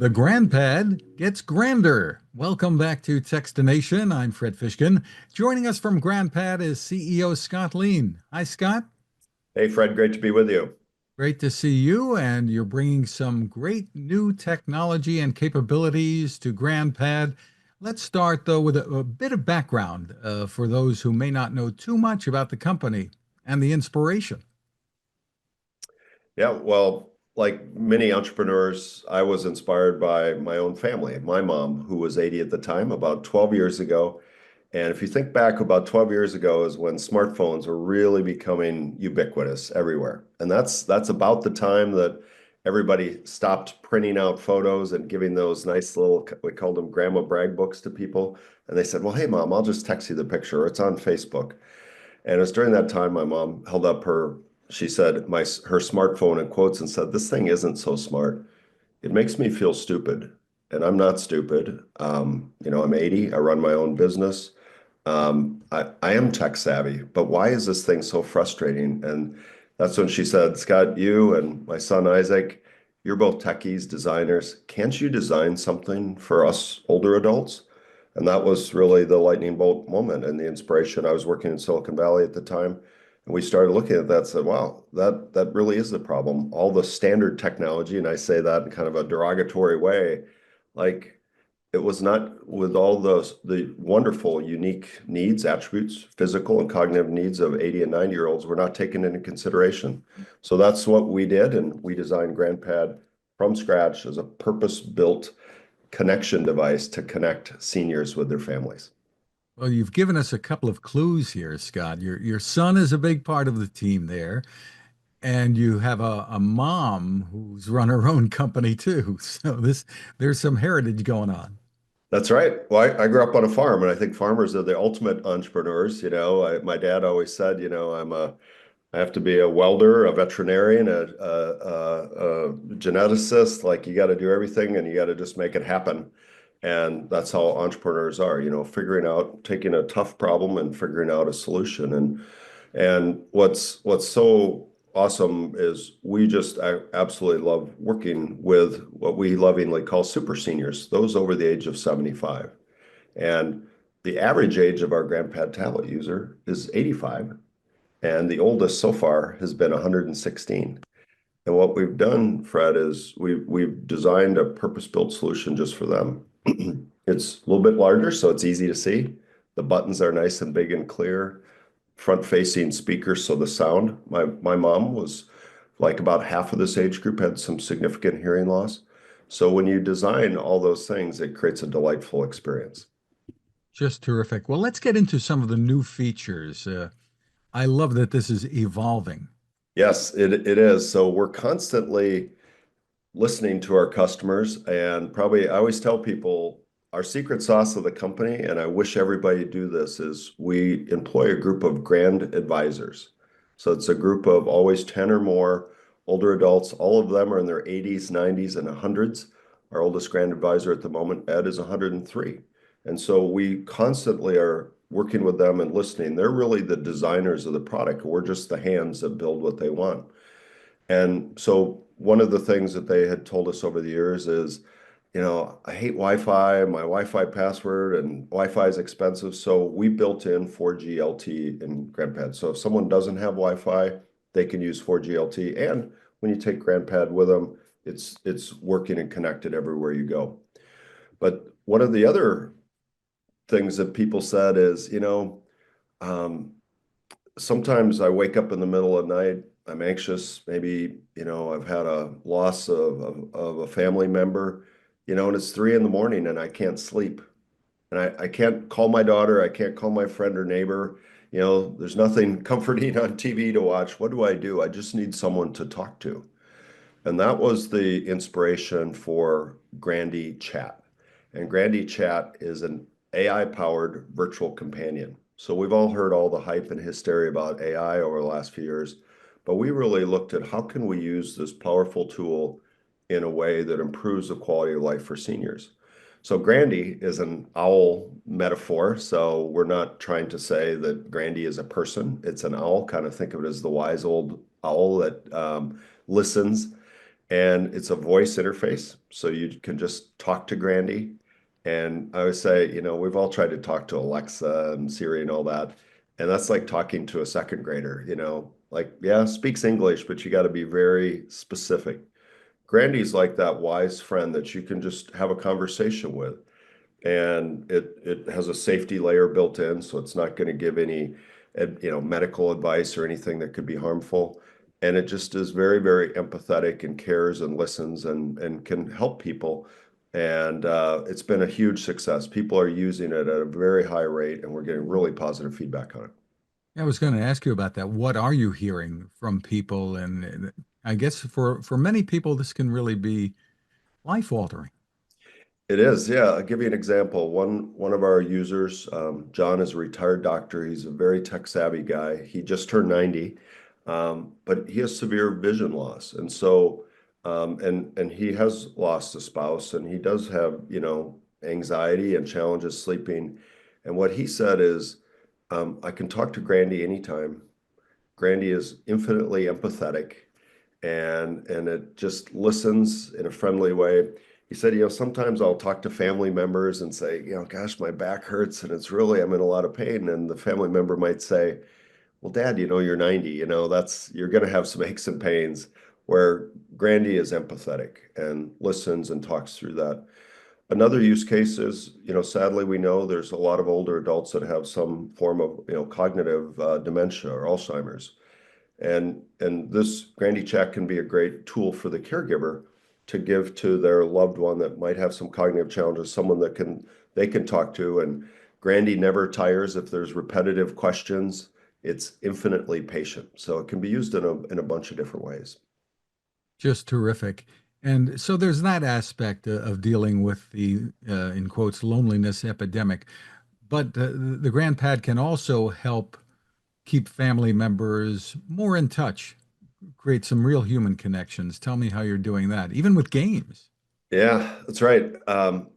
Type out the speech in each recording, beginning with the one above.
The GrandPad gets grander. Welcome back to Techstination. I'm Fred Fishkin. Joining us from GrandPad is CEO Scott Lien. Hi, Scott. Hey, Fred, great to be with you. Great to see you. And you're bringing some great new technology and capabilities to GrandPad. Let's start, though, with a bit of background for those who may not know too much about the company and the inspiration. Yeah, well, like many entrepreneurs, I was inspired by my own family. My mom, who was 80 at the time, about 12 years ago. And if you think back, about 12 years ago is when smartphones were really becoming ubiquitous everywhere. And that's about the time that everybody stopped printing out photos and giving those nice little, we called them grandma brag books to people. And they said, well, hey, mom, I'll just text you the picture. It's on Facebook. And it was during that time my mom held up she said her smartphone in quotes and said, "This thing isn't so smart. It makes me feel stupid." And I'm not stupid. I'm 80. I run my own business. I am tech savvy, but why is this thing so frustrating? And that's when she said, Scott, you and my son Isaac, you're both techies, designers. Can't you design something for us older adults? And that was really the lightning bolt moment and the inspiration. I was working in Silicon Valley at the time, and we started looking at that and said, wow, that really is the problem. All the standard technology, and I say that in kind of a derogatory way, like it was not with all the wonderful, unique needs, attributes, physical and cognitive needs of 80 and 90-year-olds were not taken into consideration. So that's what we did, and we designed GrandPad from scratch as a purpose-built connection device to connect seniors with their families. Well, you've given us a couple of clues here, Scott. Your son is a big part of the team there, and you have a mom who's run her own company too. So there's some heritage going on. That's right. Well, I grew up on a farm, and I think farmers are the ultimate entrepreneurs. My dad always said, I have to be a welder, a veterinarian, a geneticist. Like you got to do everything, and you got to just make it happen. And that's how entrepreneurs are, figuring out, taking a tough problem and figuring out a solution. And what's so awesome is we just absolutely love working with what we lovingly call super seniors, those over the age of 75. And the average age of our GrandPad tablet user is 85, and the oldest so far has been 116. And what we've done, Fred, is we've designed a purpose-built solution just for them. It's a little bit larger, so it's easy to see. The buttons are nice and big and clear. Front-facing speakers, so the sound. My mom was like about half of this age group had some significant hearing loss. So when you design all those things, it creates a delightful experience. Just terrific. Well, let's get into some of the new features. I love that this is evolving. Yes, it is. So we're constantly listening to our customers, and probably I always tell people our secret sauce of the company, and I wish everybody do this, is we employ a group of grand advisors. So it's a group of always 10 or more older adults. All of them are in their 80s, 90s, and 100s. Our oldest grand advisor at the moment, Ed, is 103. And so we constantly are working with them and listening. They're really the designers of the product. We're just the hands that build what they want. And so one of the things that they had told us over the years is, I hate Wi-Fi, my Wi-Fi password, and Wi-Fi is expensive. So we built in 4G LTE in GrandPad. So if someone doesn't have Wi-Fi, they can use 4G LTE. And when you take GrandPad with them, it's working and connected everywhere you go. But one of the other things that people said is, um, sometimes I wake up in the middle of the night, I'm anxious, maybe, I've had a loss of a family member, and it's 3 in the morning and I can't sleep. And I can't call my daughter, I can't call my friend or neighbor. There's nothing comforting on TV to watch. What do? I just need someone to talk to. And that was the inspiration for Grandy Chat. And Grandy Chat is an AI-powered virtual companion. So we've all heard all the hype and hysteria about AI over the last few years, but we really looked at how can we use this powerful tool in a way that improves the quality of life for seniors. So Grandy is an owl metaphor. So we're not trying to say that Grandy is a person. It's an owl. Kind of think of it as the wise old owl that listens. and it's a voice interface, so you can just talk to Grandy. And I would say, we've all tried to talk to Alexa and Siri and all that, and that's like talking to a second grader, like, yeah, speaks English, but you got to be very specific. Grandy's like that wise friend that you can just have a conversation with, and it has a safety layer built in, so it's not going to give any, medical advice or anything that could be harmful. And it just is very, very empathetic and cares and listens and can help people. And it's been a huge success. People are using it at a very high rate, and we're getting really positive feedback on it. I was going to ask you about that. What are you hearing from people? And I guess for many people, this can really be life altering. It is, yeah. I'll give you an example. One of our users, John, is a retired doctor. He's a very tech savvy guy. He just turned 90, but he has severe vision loss, and so and he has lost a spouse, and he does have anxiety and challenges sleeping. And what he said is, I can talk to Grandy anytime. Grandy is infinitely empathetic, and it just listens in a friendly way. He said, sometimes I'll talk to family members and say, gosh, my back hurts and I'm in a lot of pain. And the family member might say, well, Dad, you're 90, you're going to have some aches and pains, where Grandy is empathetic and listens and talks through that. Another use case is, sadly, we know there's a lot of older adults that have some form of, cognitive dementia or Alzheimer's. And this Grandy Chat can be a great tool for the caregiver to give to their loved one that might have some cognitive challenges, someone that they can talk to. And Grandy never tires if there's repetitive questions. It's infinitely patient. So it can be used in a bunch of different ways. Just terrific. And so there's that aspect of dealing with the, in quotes, loneliness epidemic. But the GrandPad can also help keep family members more in touch, create some real human connections. Tell me how you're doing that, even with games. Yeah, that's right.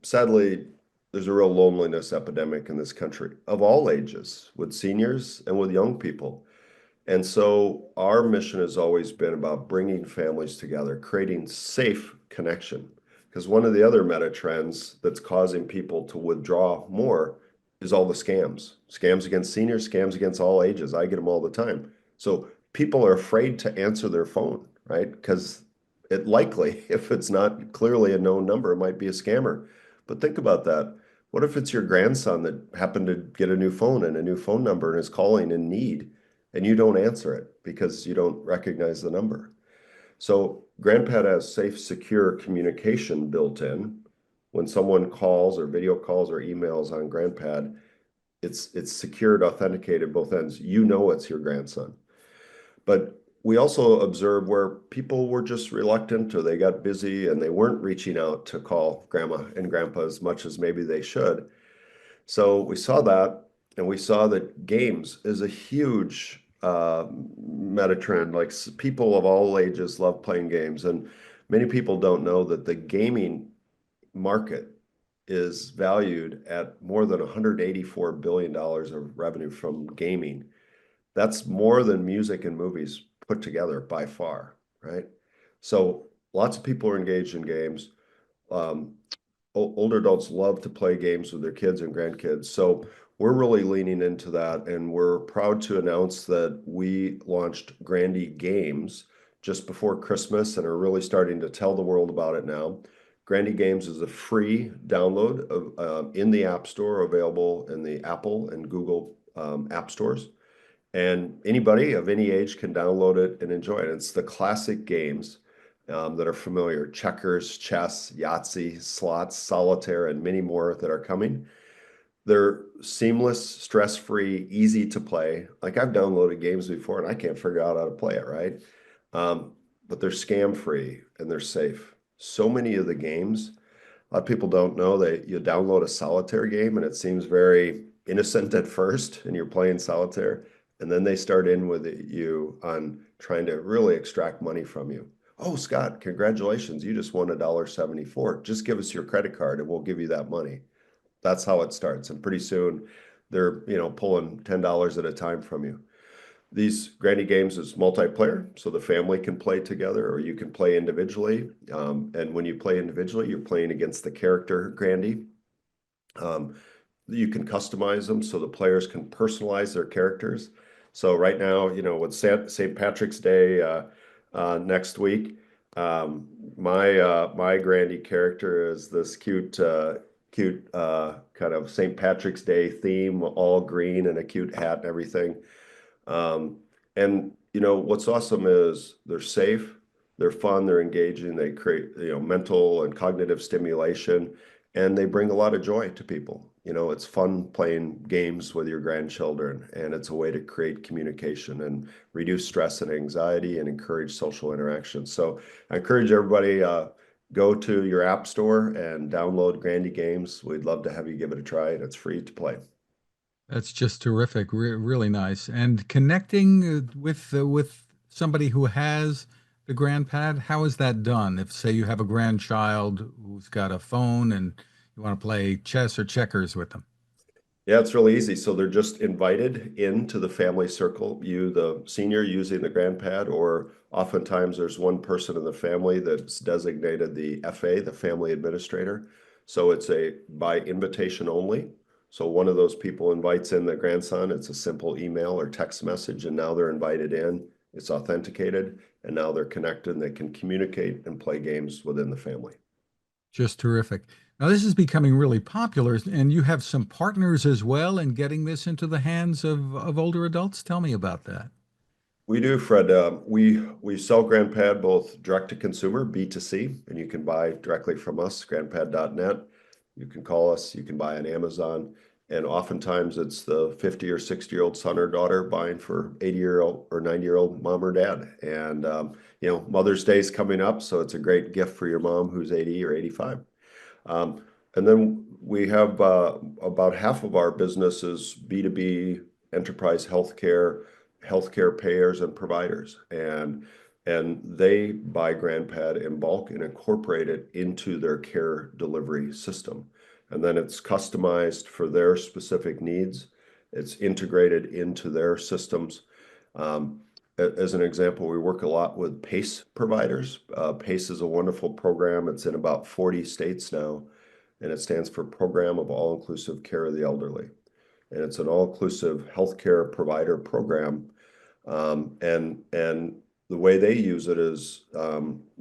Sadly, there's a real loneliness epidemic in this country of all ages, with seniors and with young people. And so our mission has always been about bringing families together, creating safe connection. Because one of the other meta trends that's causing people to withdraw more is all the scams. Scams against seniors, scams against all ages. I get them all the time. So people are afraid to answer their phone, right? Because it likely, if it's not clearly a known number, it might be a scammer. But think about that. What if it's your grandson that happened to get a new phone and a new phone number and is calling in need, and you don't answer it because you don't recognize the number? So GrandPad has safe, secure communication built in. When someone calls or video calls or emails on GrandPad, it's secured, authenticated both ends. It's your grandson. But we also observed where people were just reluctant, or they got busy and they weren't reaching out to call grandma and grandpa as much as maybe they should. So we saw that, and we saw that games is a huge meta trend. Like, people of all ages love playing games, and many people don't know that the gaming market is valued at more than $184 billion of revenue from gaming. That's more than music and movies put together by far, right? So lots of people are engaged in games. Um, Older adults love to play games with their kids and grandkids. So we're really leaning into that, and we're proud to announce that we launched Grandy Games just before Christmas and are really starting to tell the world about it now. Grandy Games is a free download in the App Store, available in the Apple and Google app stores. And anybody of any age can download it and enjoy it. It's the classic games that are familiar: checkers, chess, Yahtzee, slots, solitaire, and many more that are coming. They're seamless, stress-free, easy to play. Like, I've downloaded games before and I can't figure out how to play it, right? Um, but they're scam-free and they're safe. So many of the games, a lot of people don't know that you download a solitaire game and it seems very innocent at first, and you're playing solitaire, and then they start in with you on trying to really extract money from you. Oh, Scott, congratulations, you just won $1.74. Just give us your credit card and we'll give you that money. That's how it starts. And pretty soon they're, pulling $10 at a time from you. These Grandy games is multiplayer, so the family can play together or you can play individually. And when you play individually, you're playing against the character Grandy. Um, you can customize them so the players can personalize their characters. So right now, with St. Patrick's Day next week, my Grandy character is this cute kind of St. Patrick's Day theme, all green and a cute hat and everything. Um, and what's awesome is they're safe, they're fun, they're engaging, they create mental and cognitive stimulation, and they bring a lot of joy to people. It's fun playing games with your grandchildren, and it's a way to create communication and reduce stress and anxiety and encourage social interaction. So I encourage everybody go to your app store and download Grandy Games. We'd love to have you give it a try, and it's free to play. That's just terrific. Really nice. And connecting with somebody who has the GrandPad, how is that done? If say you have a grandchild who's got a phone and you want to play chess or checkers with them. Yeah, it's really easy. So they're just invited into the family circle. You, the senior, using the GrandPad, or oftentimes there's one person in the family that's designated the FA, the family administrator. So it's a by invitation only. So one of those people invites in the grandson. It's a simple email or text message, and now they're invited in. It's authenticated, and now they're connected and they can communicate and play games within the family. Just terrific. Now, this is becoming really popular, and you have some partners as well in getting this into the hands of older adults. Tell me about that. We do, Fred. We sell GrandPad both direct to consumer, B2C, and you can buy directly from us, grandpad.net. You can call us, you can buy on Amazon, and oftentimes it's the 50 or 60-year-old son or daughter buying for 80-year-old or 90-year-old mom or dad. And Mother's Day is coming up, so it's a great gift for your mom who's 80 or 85. Um, and then we have about half of our business is B2B enterprise healthcare payers and providers. And they buy GrandPad in bulk and incorporate it into their care delivery system. And then it's customized for their specific needs. It's integrated into their systems. Um, as an example, we work a lot with PACE providers. PACE is a wonderful program. It's in about 40 states now, and it stands for Program of All-Inclusive Care of the Elderly. And it's an all-inclusive healthcare provider program. And the way they use it is,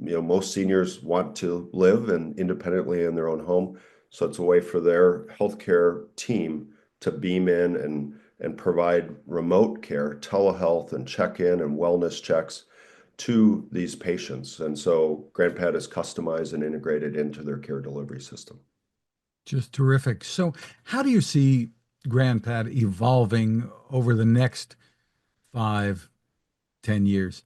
most seniors want to live and independently in their own home. So it's a way for their healthcare team to beam in and provide remote care, telehealth, and check-in and wellness checks to these patients. And so GrandPad is customized and integrated into their care delivery system. Just terrific. So, how do you see GrandPad evolving over the next 5, 10 years?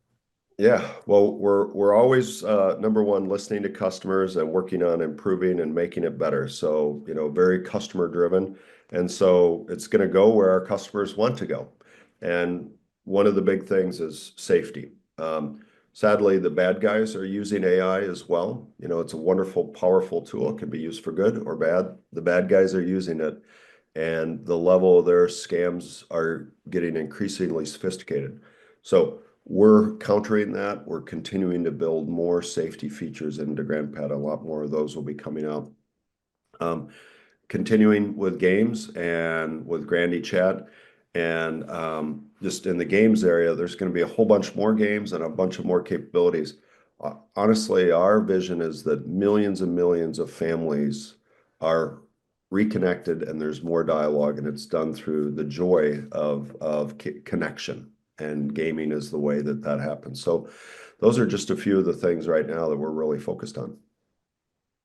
Yeah, well, we're always number one, listening to customers and working on improving and making it better. So, very customer driven. And so it's going to go where our customers want to go. And one of the big things is safety. Sadly, the bad guys are using AI as well. It's a wonderful, powerful tool. It can be used for good or bad. The bad guys are using it, and the level of their scams are getting increasingly sophisticated. So we're countering that. We're continuing to build more safety features into GrandPad. A lot more of those will be coming out. Continuing with games and with Grandy Chat. And just in the games area, there's going to be a whole bunch more games and a bunch of more capabilities. Honestly, our vision is that millions and millions of families are reconnected and there's more dialogue, and it's done through the joy of connection. And gaming is the way that that happens. So those are just a few of the things right now that we're really focused on.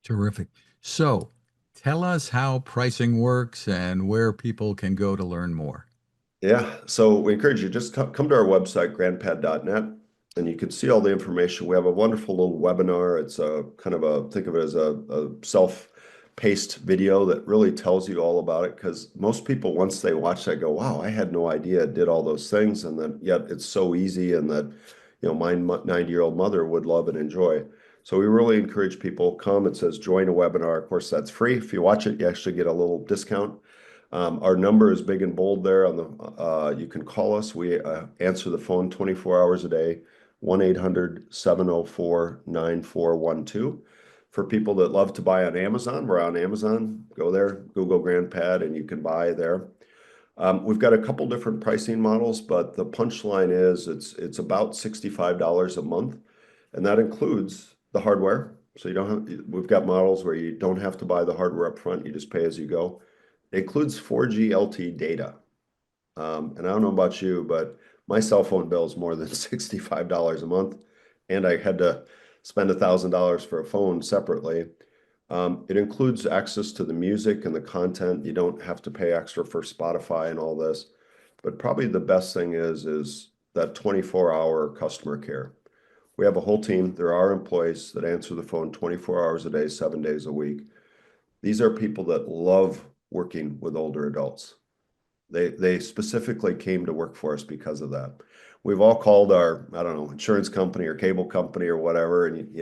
Terrific. So, tell us how pricing works and where people can go to learn more. Yeah, so we encourage you just come to our website, grandpad.net, and you can see all the information. We have a wonderful little webinar. It's a kind of think of it as a self-paced video that really tells you all about it, because most people, once they watch that, go, wow, I had no idea it did all those things, and then yet it's so easy, and that my 90-year-old mother would love and enjoy. So we really encourage people, come. It says join a webinar. Of course, that's free. If you watch it, you actually get a little discount. Our number is big and bold there on you can call us. We answer the phone 24 hours a day, 1-800-704-9412. For people that love to buy on Amazon, we're on Amazon. Go there, Google GrandPad, and you can buy there. We've got a couple different pricing models, but the punchline is it's about $65 a month, and that includes the hardware. So you don't have, we've got models where you don't have to buy the hardware up front, you just pay as you go. It includes 4G LTE data. And I don't know about you, but my cell phone bill is more than $65 a month, and I had to spend $1,000 for a phone separately. It includes access to the music and the content. You don't have to pay extra for Spotify and all this. But probably the best thing is that 24-hour customer care. We have a whole team. There are employees that answer the phone 24 hours a day, 7 days a week. These are people that love working with older adults. They specifically came to work for us because of that. We've all called our, I don't know, insurance company or cable company or whatever, and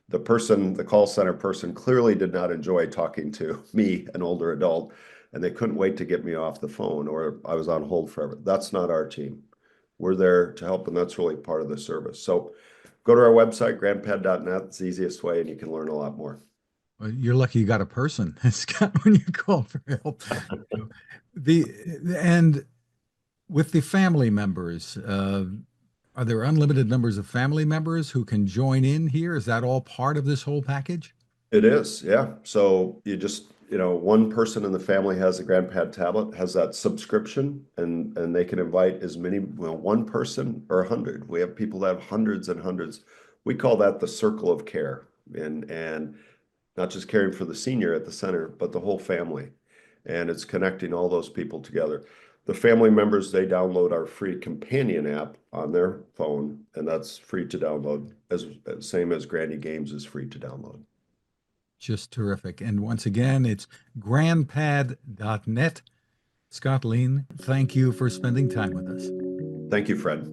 the call center person clearly did not enjoy talking to me, an older adult, and they couldn't wait to get me off the phone, or I was on hold forever. That's not our team. We're there to help, and that's really part of the service. So go to our website, grandpad.net. It's the easiest way, and you can learn a lot more. Well, you're lucky you got a person, Scott, when you call for help. The and with the family members, are there unlimited numbers of family members who can join in here? Is that all part of this whole package? It is, yeah. So one person in the family has a GrandPad tablet, has that subscription, and they can invite as many, one person or 100. We have people that have hundreds and hundreds. We call that the circle of care, and not just caring for the senior at the center, but the whole family. And it's connecting all those people together. The family members, they download our free companion app on their phone, and that's free to download, as same as Grandy Games is free to download. Just terrific. And once again, it's grandpad.net. Scott Lien, thank you for spending time with us. Thank you, Fred.